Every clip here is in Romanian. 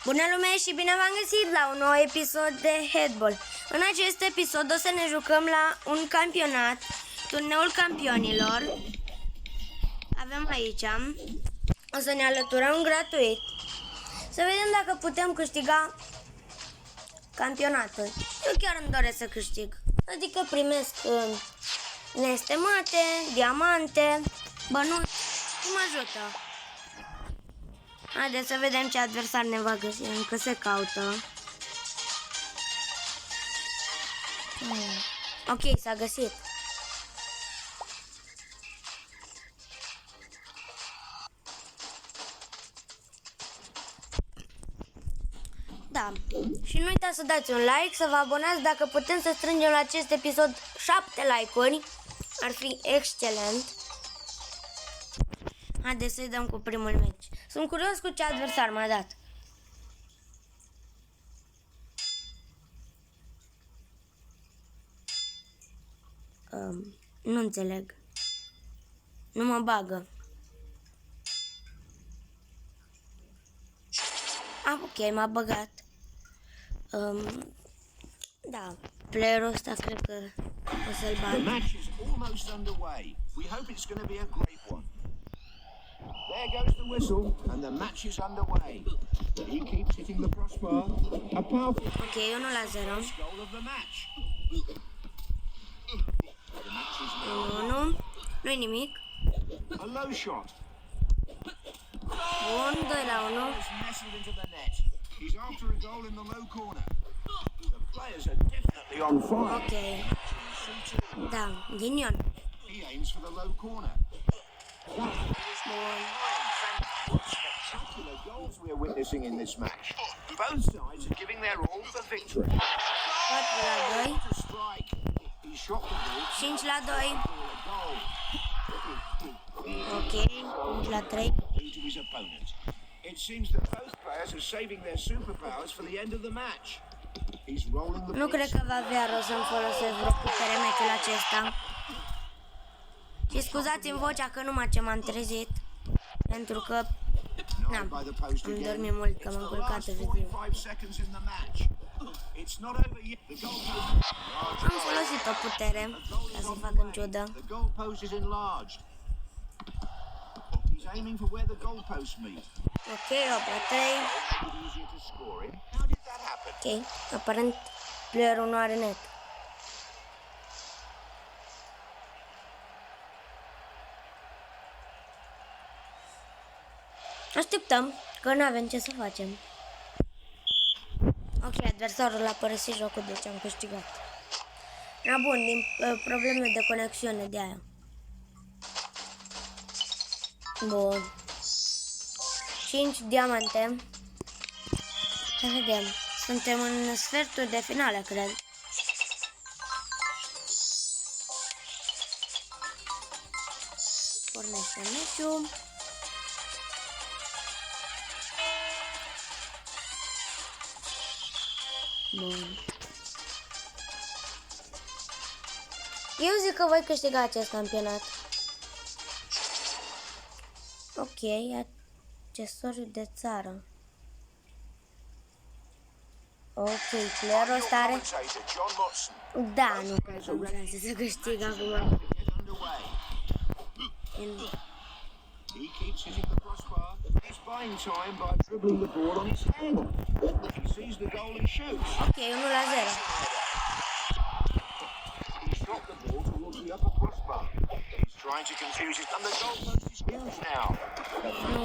Bună lume și bine v-am găsit la un nou episod de Headball. În acest episod o să ne jucăm la un campionat, turneul campionilor. Avem aici, o să ne alăturăm gratuit. Să vedem dacă putem câștiga campionatul. Eu chiar îmi doresc să câștig. Adică primesc nestemate, diamante, bănuți și mă ajută. Haideți să vedem ce adversar ne va găsi. Încă se caută. Ok, s-a găsit. Da. Și nu uitați să dați un like, să vă abonați. Dacă putem să strângem la acest episod 7 like-uri, ar fi excelent. Haideți să-i dăm cu primul meci. Sunt curios cu ce adversar m-a dat. Nu înțeleg. Nu mă bagă. Ok, m-a băgat. Da, playerul ăsta cred că o să-l bag. The match is almost underway. We hope it's going to be a great one. There goes the whistle, and the match is underway. He keeps hitting the crossbar. A powerful Ok, 1-0. goal of the match. The match is now 1. Nu-i nimic. a low shot. Bun, 2-1. It's nestled into the net. He's after a goal in the low corner. The players are definitely on fire. Ok. Da, ghinion. He aims for the low corner. Bun. Spectacular goals we are witnessing in this match. Both sides are giving their all for victory. 4-2. To strike. He shot the ball 5-2. for a goal. Ok, 5-3. To his opponent. It seems that both players are saving their superpowers for the end of the match. He's rolling the Nu cred că va avea rost să-mi folosesc recuperare meciul acesta. Și scuzați-mi vocea că numai ce m-am trezit. Pentru că Nailed by the post am again. dormit mult, că It's m-am the culcat last târziu. 45 seconds in the match. It's not over yet. The goalpost. Am folosit o putere ca să fac în ciudă. The goalpost is enlarged. He's aiming for where the goalposts meet. Ok, 8-3. Easier to score in. How did that happen? Ok, aparent playerul nu are net. Așteptăm, că nu avem ce să facem. Ok, adversarul a părăsit jocul, deci am câștigat. Na bun, din probleme de conexiune de aia. Bun. 5 diamante. Să vedem. Suntem în sfertul de finale, cred. Pornește meciul. Bun. Eu zic că voi câștiga acest campionat. Ok, accesoriu de țară. Ok, playerul ăsta are... Commentator John Motson. Da, nu cred că am șanse să câștig acum. Get underway. He keeps hitting the crossbar. He's buying time by dribbling the ball on his head. He sees the goal and shoots. Ok, 1-0. He shot the ball towards the upper crossbar. He's trying to confuse his... And the goalpost is huge now. Nu.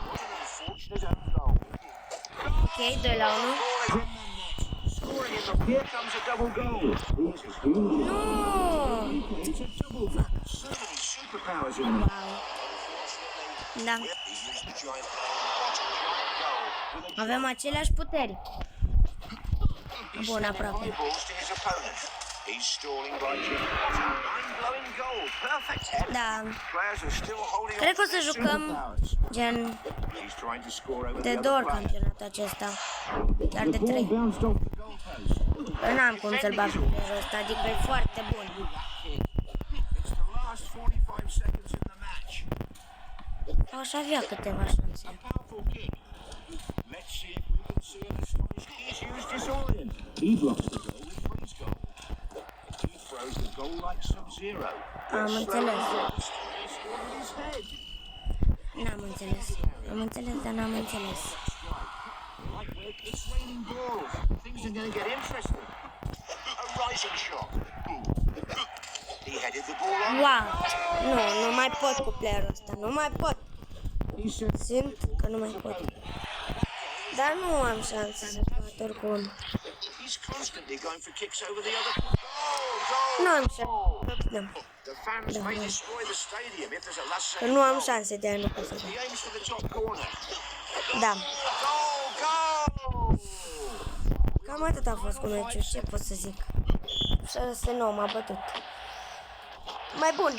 What an unfortunate own goal. Ok, 2-1. Ball is in the net. Scoring in the... Here comes a double goal. This is huge. Nu! It's a double. So many superpowers in the... Da, He used the giant play. What a giant goal. With a avem aceleași puteri. Bun, aproape. high balls to his opponent. He's stalling by Jim. What a mind-blowing goal. Perfect header. Da, Players are still holding cred on că o to să their jucăm superpowers. gen He's trying to score over de the două other ori player. campionatul acesta. Chiar de 3. Bounced off the goalpost. Că n-am cum să-l bag pe playerul ăsta, adică e foarte bun. It's the last 45 seconds in the match. Aș avea câteva șanse. A powerful kick. Let's see if He blocks the goal with freeze goal. He throws the goal like Sub-Zero. Am înțeles. He scored with his head. N-am înțeles. Am înțeles, dar n-am înțeles. It's raining balls. Things are going to get interesting. A rising shot. He headed the ball on. Wow! Nu mai pot cu playerul ăsta. Nu mai pot. He said, Simt că nu mai pot. Dar nu am șanse să pot oricum. he's constantly going for kicks over the other. Goal! Nu am șanse. Da. The fans may destroy the stadium if there's a last Că second. nu am șanse de a nu pot să dau. He aims for the top corner. Da. Goal! Goal! Cam atât a fost cu meciul. Ce pot să zic? 6-9 m-a bătut. Mai bun.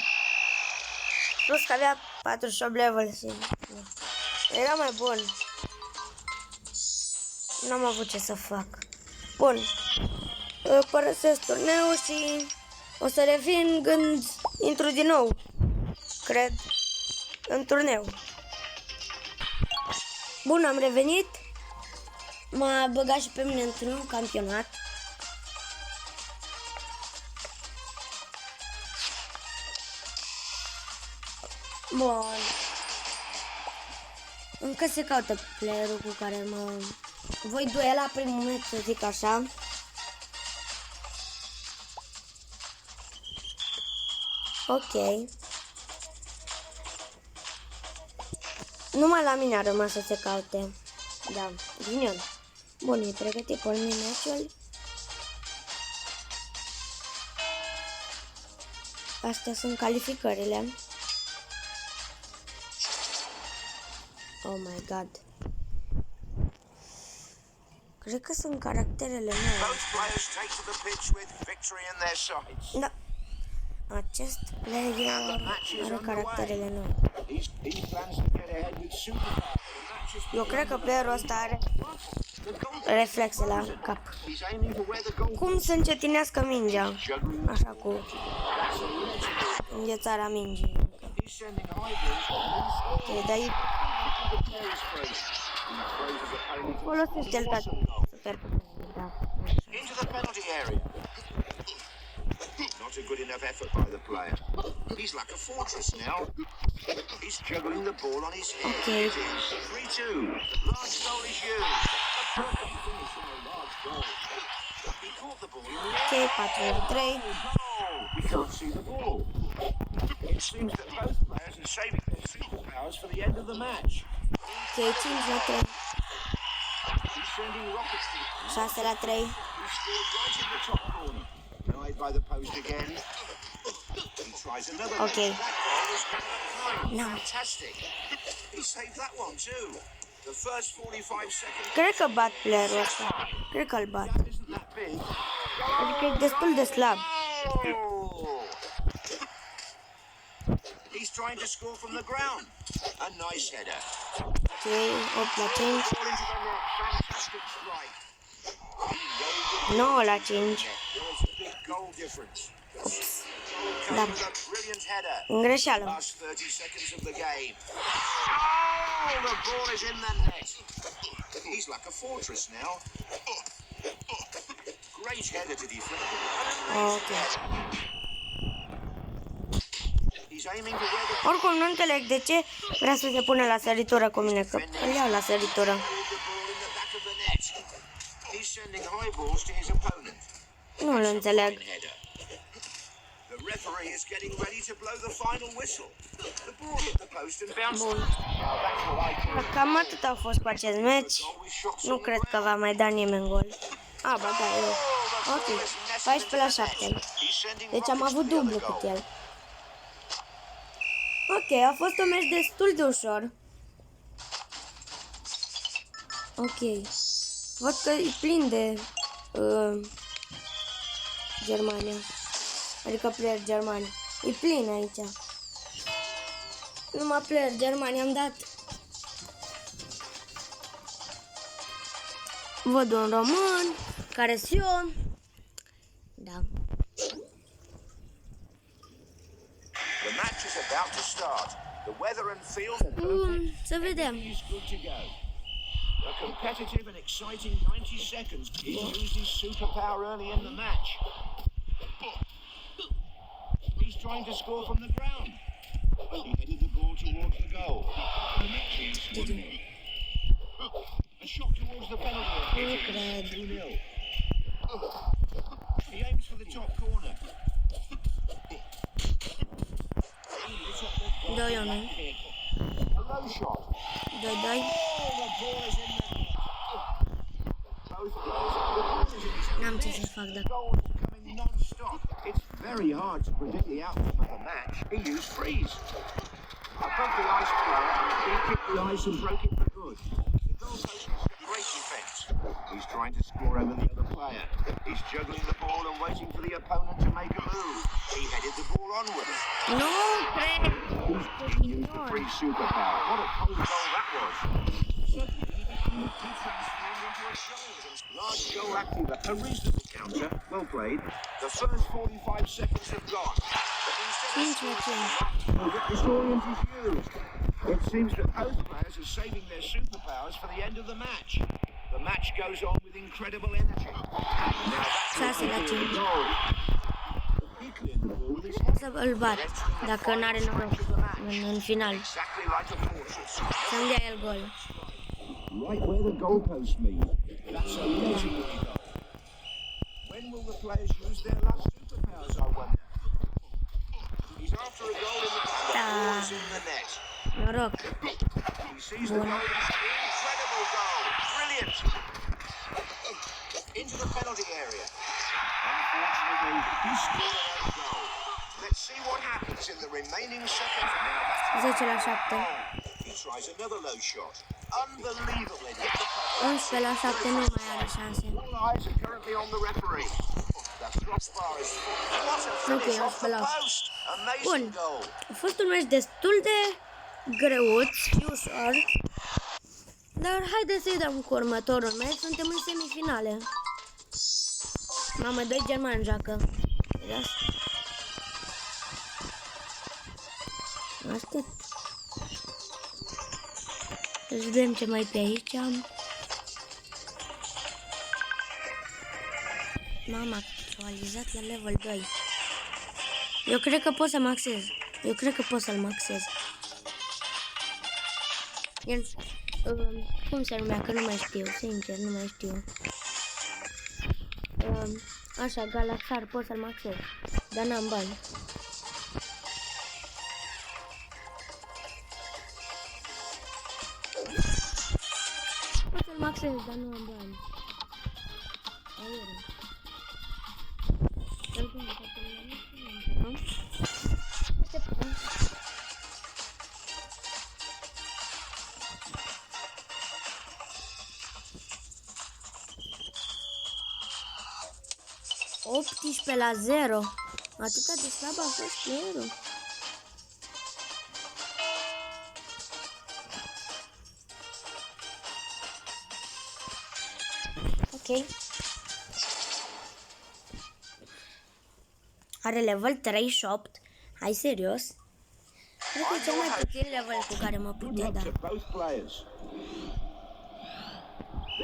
Plus că avea 48 level și... Era mai bun. N-am avut ce să fac. Bun. Părăsesc turneul și o să revin când intru din nou. Cred. În turneu. Bun, am revenit. M-a băgat și pe mine într-un campionat. Bun. Încă se caută playerul cu care mă voi duela primul meci, să zic așa. Ok. Numai la mine a rămas să se caute. Da, ghinion. Bun, e pregătit pornim meciul. Astea sunt calificările. Oh my god. Cred că sunt caracterele mele. Both players take to the pitch with victory in their sights. Da. Acest player are caracterele noi. He plans to get ahead with superpower. Eu cred că playerul ăsta are reflexe la cap. He's aiming for where the goal. Cum să încetinească mingea? Juggling. Așa cu înghețarea mingii. He's sending high balls. Ok, dar The player's face. He throws his opponent folosește-l ca super. Da. into the penalty area. Not a good enough effort by the player. He's like a fortress now. He's juggling the ball on his head. Okay. It is 3-2. Large goal is used. A perfect finish from a large goal. He caught the ball in the air. Ok, 4-3. Oh, we can't see the ball. It seems that both players are saving their superpowers for the end of the match. Ok, 5-3. He's sending rockets to the 6-3. He scored right in the top corner. Denied by the post again. He tries another. Okay. That goal was kind of No. fantastic. He saved that one too. The first 45 seconds. Cred că bat playerul ăsta. Cred că-l bat. Isn't that big? Adică e destul de slab. Oh! He's trying to score from the ground. A nice header. Ok, 8-5. Ball into the net. Fantastic strike. He rolled it. 9-5. There was a big goal difference. Da. With a brilliant header. Greșeală. Last 30 seconds of the game. Oh, the ball is in the net. He's like a fortress now. Great header to deflect. Ok. He's aiming to where the Oricum nu înțeleg de ce vrea să se pune la săritură cu mine, că îl iau la săritură. the ball in the back of the net. He's sending high balls to his opponent. Nu-l înțeleg. Header. The referee is getting ready to blow the final whistle. The ball hit the post and bounced. Bun. Now that's what I call Cam atât a fost cu acest meci. goal with shots Nu on the cred că va mai da nimeni gol. A, ba da, eu. Ok, 14-7. Deci am avut dublu cât el. Ok, a fost un meci destul de ușor. Ok. Văd că e plin de Germania. Adică player germani. E plin aici. Numai player germani am dat. Văd un român, care-s eu. Da. The match is about to start. The weather and field are perfect. Să vedem. He's good to go. A competitive and exciting 90 seconds. He used his superpower early in the match. He's trying to score from the ground. He headed the ball towards the goal. The match is 1-0. A shot towards the penalty area. 2-0. He aims for the top corner. Doi, unu. A low shot. 2-2. Oh, the ball is in the net. Both goals. The ball is in his own N-am ce net. să fac The dacă... goal is coming non-stop. It's very hard to predict the outcome of a match. He used freeze. Above the ice player, he kicked the ice and broke it for good. The goalpost is great defence. He's trying to score over the other player. He's juggling the ball and waiting for the opponent to make a move. He headed the ball onward. Nu cred! He used the free superpower. What a cold goal that was. Suddenly, he transformed into a large goal active. A reasonable counter. Well played. The first 45 seconds have gone. But instead of 5-5. the historians is used. It seems that both players are saving their superpowers for the end of the match. The match goes on with incredible energy. Now that's 6-5. goal. He cleared the ball with his head. Să îl bat, dacă n-are noroc în final. Exactly like a fortress. Să-mi dea el gol. Right where the goalposts meet. That's a legendary goal. When will the players use their last superpowers, I wonder? He's after a goal in the ball is in the net. Noroc. He sees the goal. Incredible goal. Brilliant. Into the penalty area. Unfortunately, he scored an own goal. Let's see what happens in the remaining seconds. Now that's 10-7. he tries another low shot. Unbelievably hit the post. 11-7 nu mai are șanse. All eyes are currently on the referee. That crossbar is full. What a Ok, finish off the 11. post. Amazing Bun. goal. A fost un meci destul de greuț și ușor. Dar haideți să-i dăm cu următorul meci. Suntem în semifinale. Mamă, 2 germani joacă. Vedeți? Asta. Deci vedem ce mai pe aici am. M-am actualizat la level 2. Eu cred că pot să maxez. Eu cred că pot să-l maxez. Cum se numea? Că nu mai știu. Sincer, nu mai știu. Așa, Galaxar, pot să-l maxez. Dar n-am bani. Pot să-l maxez, dar nu am bani. Aiurea. $18 la 0. Atâta de slab a fost playerul. Ok. Are level 38. Hai serios? Cred că e cel mai puțin level cu care mă putea da.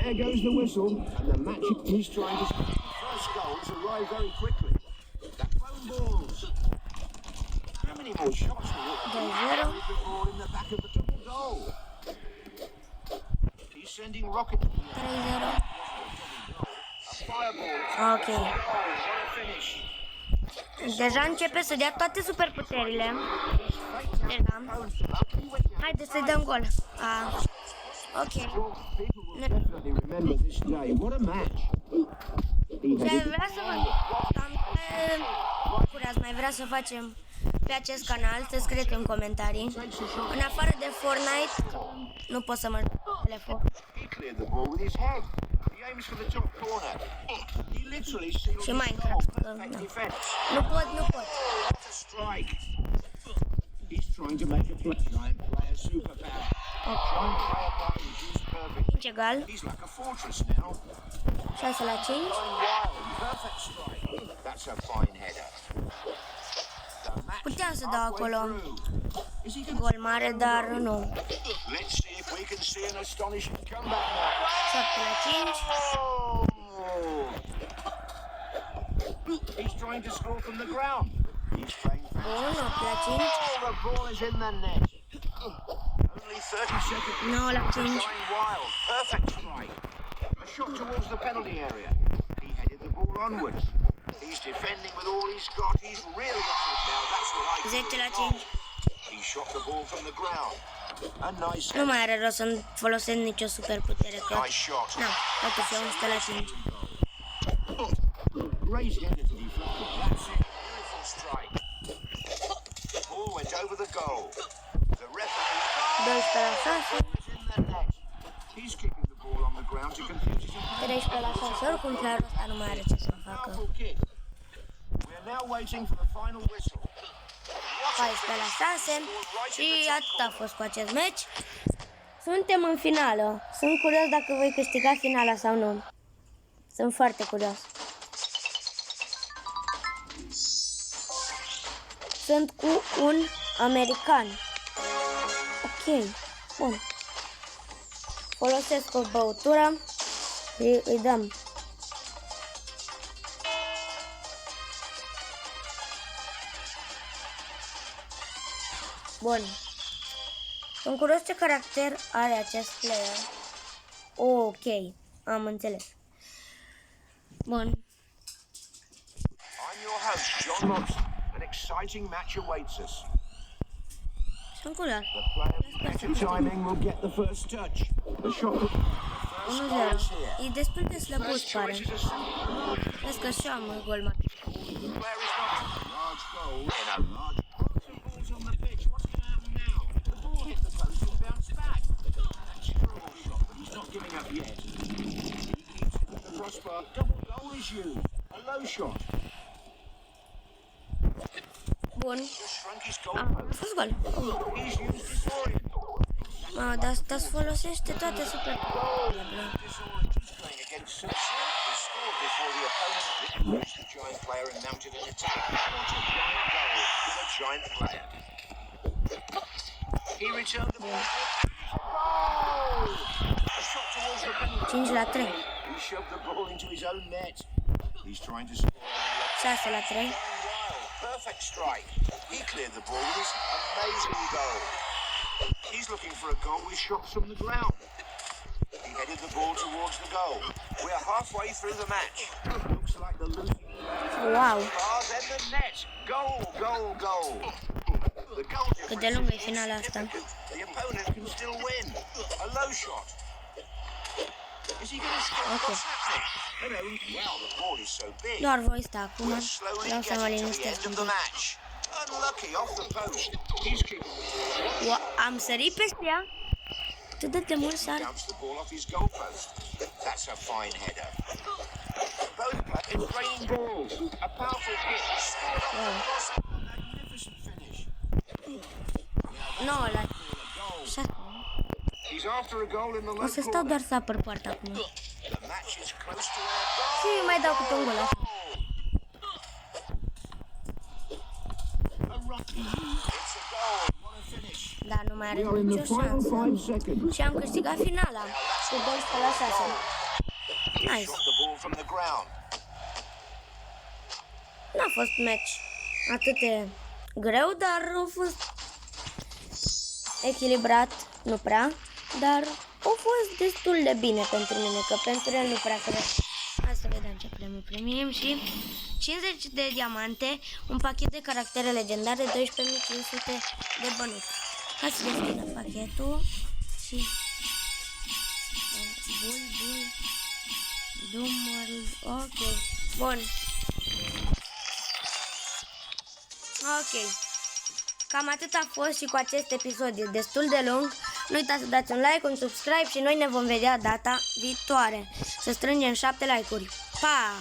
There goes the whistle, and the match he's trying to score. The first goals arrive very quickly. That phone balls. How many more shots will it be? The ball in the back of the double goal. He's sending rockets. 3-0. A fireball. Ok. Oh, what a finish. Deja începe să dea toate superputerile. Da. Haideți să-i dăm gol. Ok. Definitely remember this day. What a match. Ce vrea să vă... Cam curios, mai vrea să facem pe acest canal, să scrieți în comentarii. În afară de Fortnite, nu pot să mă joc pe telefon. Și Minecraft. Nu pot. He's trying to make a play. Try and play a superpower. Try and play a ball which is perfect. 5 egal. He's like a fortress now. 6 la 5. Going wild. Perfect strike. That's a fine header. The match Puteam is să dau halfway acolo through. Is he gonna gol mare, dar nu. Let's see if we can see an astonishing comeback. back now. 7 la 5. He's trying to score from the ground. He's playing Bun, 8 la 5. the ball is in the net. Only 30 seconds. 9 la 5. Going wild. Perfect strike. A shot towards the penalty area. He headed the ball onwards. He's defending with all he's got. He's really got it now. That's what I 10 la 5. He shot the ball from the ground. A nice Nu mai are rost să folosesc nicio super putere, că... nice shot. Na, totuși e 11 la 5. Great header to deflect. That's it. Beautiful strike. Ball went over the goal. The referee 12 la 6. is in the net. He's kicking the ball on the ground to confuse his opponent. 13 la 6. Oricum, clarul ăsta nu mai are ce să facă. Powerful kick. We're now waiting for the final whistle. 14 la 6. Și atât a fost cu acest meci. Suntem în finală. Sunt curios dacă voi câștiga finala sau nu. Sunt foarte curios. Sunt cu un american. Ok, bun. Folosesc o băutură și îi dăm. Bun. Sunt curios ce caracter are acest player. Ok, am înțeles. Bun. I'm your host, John Robson. An exciting match awaits us. Sunt curios. The player with better timing will get the first touch. The shot. 1-0. E destul de slăbuț, pare. Vezi că și eu am un gol mai. The player is not a large goal in a large. Ball's on the pitch. What's going to happen now? The ball hit the post and bounced back. That's a terrible shot, but he's not giving up yet. He keeps it with the crossbar. Double goal is used. A low shot. Bun. Just shrunk his A goalpost. fost gol. He's used his orient. Dar asta îți folosește toate super. He's playing against Simpson. He scored before the opponent reached the giant player and mounted an attack. What a giant goal with a giant player. He returned the ball. Goal! A shot towards the penalty. 5 la 3. He shoved the ball into his own net. He's trying to score. 6 la 3. Wild, perfect strike. He cleared the ball with his amazing goal. He's looking for a goal with shots from the ground. He headed the ball towards the goal. We're halfway through the match. Looks like the losing Wow. bars in the net. Goal, goal, goal. The goal Cât de lungă e finala asta. the opponent can still win. A low shot. Is he going to score? Okay. What's happening? Hello. Well, the ball is so big. Doar voi sta acum. We're slowly Vreau să mă getting to the liniștesc end un of the pic. match. Unlucky off the post. He's kicking. Am sărit peste ea. Atât de mult sar. Bounced the ball off his goalpost. That's a fine header. Both it's raining balls. A powerful hit. Scored off the cross. Magnificent finish. 9 la 6. He's after a goal in the O low să stau corner. doar să apăr poarta acum. The match is close to a goal. Și mai dau câte un gol așa. A rugby. It's a goal. What a finish. Dar nu mai are nicio șansă. seconds. Și am câștigat finala cu 12 la 6. Nice. Shot the ball from the ground. N-a fost match atât de greu, dar a fost echilibrat, nu prea, dar a fost destul de bine pentru mine, că pentru el nu prea cred. Hai să vedem ce premiu primim și 50 de diamante, un pachet de caractere legendare, 12.500 de bănuți. Hai să deschidem pachetul și ok, bun. Ok. Cam atât a fost și cu acest episod. E destul de lung. Nu uitați să dați un like, un subscribe și noi ne vom vedea data viitoare. Să strângem 7 like-uri. Pa!